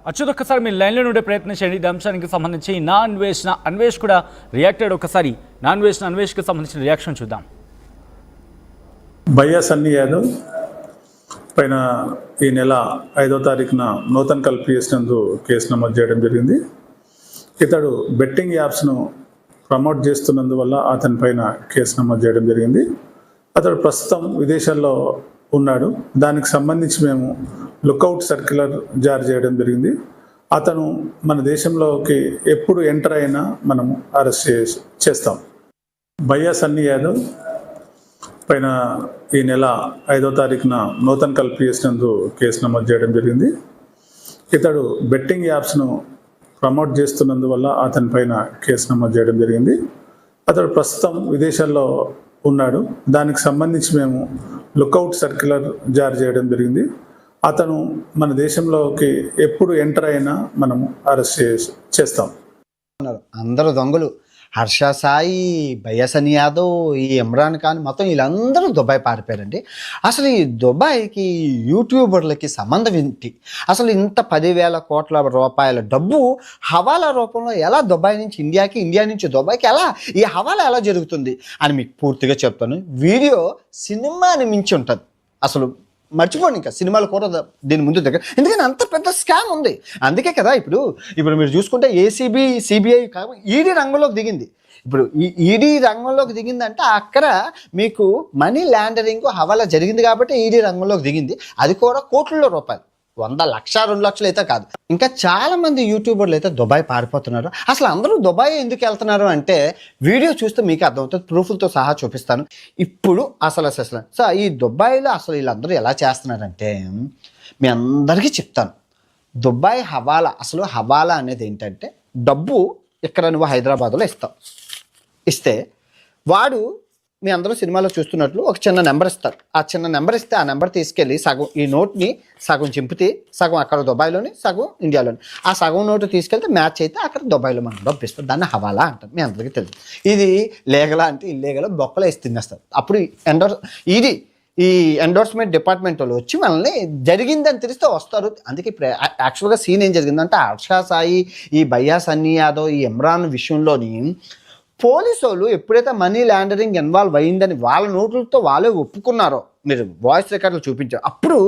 అచ్యుత్ ఒక్కసారి మీ లైన్లో ఉండే ప్రయత్నం చేయండి. ఈ అంశానికి సంబంధించి అన్వేష్ కూడా రియాక్టెడ్. ఒకసారి అన్వేష్కి సంబంధించిన రియాక్షన్ చూద్దాం. భయ్యా సన్నీ యాదవ్ పైన ఈ నెల 5వ తారీఖున నూతన్ కల్ పిఎస్ నందు కేసు నమోదు చేయడం జరిగింది. ఇతడు బెట్టింగ్ యాప్స్ను ప్రమోట్ చేస్తున్నందువల్ల అతని పైన కేసు నమోదు చేయడం జరిగింది. అతడు ప్రస్తుతం విదేశాల్లో ఉన్నాడు. దానికి సంబంధించి మేము లుకౌట్ సర్క్యులర్ జారీ చేయడం జరిగింది. అతను మన దేశంలోకి ఎప్పుడు ఎంటర్ అయినా మనము అరెస్ట్ చేస్తాం. భయ్యా సన్నీ యాదవ్ పైన ఈ నెల 5వ తారీఖున నూతన్ కల్ పిఎస్ నందు కేసు నమోదు చేయడం జరిగింది. ఇతడు బెట్టింగ్ యాప్స్ను ప్రమోట్ చేస్తున్నందువల్ల అతని పైన కేసు నమోదు చేయడం జరిగింది. అతడు ప్రస్తుతం విదేశాల్లో ఉన్నాడు. దానికి సంబంధించి మేము లుకౌట్ సర్క్యులర్ జారీ చేయడం జరిగింది. అతను మన దేశంలోకి ఎప్పుడు ఎంటర్ అయినా మనము అరెస్ట్ చేస్తాం. అందరూ దొంగలు. హర్ష సాయి, భయ్యా సన్నీ యాదవ్, ఈ ఇమ్రాన్ ఖాన్ మొత్తం వీళ్ళందరూ దుబాయ్ పారిపోయారండి. అసలు ఈ దుబాయ్కి యూట్యూబర్లకి సంబంధం ఏంటి? అసలు ఇంత 10,000 కోట్ల రూపాయల డబ్బు హవాలా రూపంలో ఎలా దుబాయ్ నుంచి ఇండియాకి, ఇండియా నుంచి దుబాయ్కి ఎలా ఈ హవాలా ఎలా జరుగుతుంది అని మీకు పూర్తిగా చెప్తాను. వీడియో సినిమాని మించి ఉంటుంది. అసలు మర్చిపోండి, ఇంకా సినిమాలు కూడా దీని ముందు దగ్గర, ఎందుకని అంత పెద్ద స్కామ్ ఉంది. అందుకే కదా ఇప్పుడు మీరు చూసుకుంటే ఏసీబీ, సిబిఐ ఈడీ రంగంలోకి దిగింది. ఇప్పుడు ఈ ఈడీ రంగంలోకి దిగిందంటే అక్కడ మీకు మనీ లాండరింగ్ హవాలా జరిగింది కాబట్టి ఈడీ రంగంలోకి దిగింది. అది కూడా కోట్లలో రూపాయలు, 100 లక్ష 2 లక్షలు అయితే కాదు. ఇంకా చాలా మంది యూట్యూబర్లు అయితే దుబాయ్ పారిపోతున్నారు. అసలు అందరూ దుబాయ్ ఎందుకు వెళ్తున్నారు అంటే వీడియో చూస్తే మీకు అర్థమవుతుంది. ప్రూఫ్లతో సహా చూపిస్తాను ఇప్పుడు. అసలు సో ఈ దుబాయ్లో అసలు వీళ్ళందరూ ఎలా చేస్తున్నారంటే మీ అందరికీ చెప్తాను. దుబాయ్ హవాలా, అసలు హవాలా అనేది ఏంటంటే డబ్బు ఇక్కడ నువ్వు హైదరాబాద్లో ఇస్తే వాడు మీ అందరూ సినిమాలో చూస్తున్నట్లు ఒక చిన్న నెంబర్ ఇస్తారు. ఆ చిన్న నెంబర్ ఇస్తే ఆ నెంబర్ తీసుకెళ్ళి సగం ఈ నోట్ని సగం చింపితే సగం అక్కడ దుబాయ్లోని, సగం ఇండియాలోని. ఆ సగం నోటు తీసుకెళ్తే మ్యాచ్ అయితే అక్కడ దుబాయ్లో మనం డబ్బు ఇస్తాం. దాన్ని హవాలా అంటారు. మీ అందరికీ తెలుసు. ఇది లీగలా అంటే ఇల్లీగల్, బొక్కలో వేసి తినేస్తారు. అప్పుడు ఈ ఎండోర్స్మెంట్ డిపార్ట్మెంట్ వాళ్ళు వచ్చి మనల్ని జరిగిందని తెలిస్తే వస్తారు. అందుకే ఇప్పుడు యాక్చువల్గా సీన్ ఏం జరిగిందంటే హర్ష సాయి, ఈ భయ్యా సన్నీ యాదవ్, ఈ ఇమ్రాన్ విషయంలోని పోలీసు వాళ్ళు ఎప్పుడైతే మనీ లాండరింగ్ ఇన్వాల్వ్ అయ్యిందని వాళ్ళ నోట్లతో వాళ్ళే ఒప్పుకున్నారో, మీరు వాయిస్ రికార్డులు చూపించారు, అప్పుడు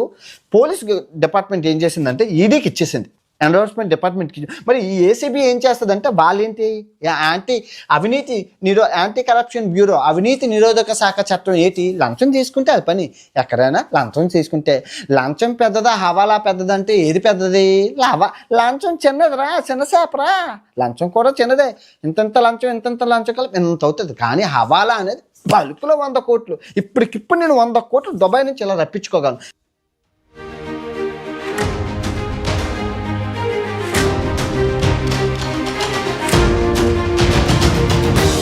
పోలీస్ డిపార్ట్మెంట్ ఏం చేసిందంటే ఈడీకి ఇచ్చేసింది, ఎన్ఫోర్స్మెంట్ డిపార్ట్మెంట్కి. మరి ఈ ఏసీబీ ఏం చేస్తుందంటే వాళ్ళేంటి యాంటీ కరప్షన్ బ్యూరో, అవినీతి నిరోధక శాఖ చట్టం ఏంటి, లంచం తీసుకుంటే అది పని. ఎక్కడైనా లంచం తీసుకుంటే లంచం పెద్దదా హవాలా పెద్దదంటే ఏది పెద్దది? లంచం చిన్నదిరా, చిన్న చేపరా. లంచం కూడా చిన్నదే. ఇంతంత లంచం కలిపి ఇంత అవుతుంది. కానీ హవాలా అనేది బల్క్లో 100 కోట్లు. ఇప్పటికిప్పుడు నేను 100 కోట్లు దుబాయ్ నుంచి ఇలా రప్పించుకోగలను.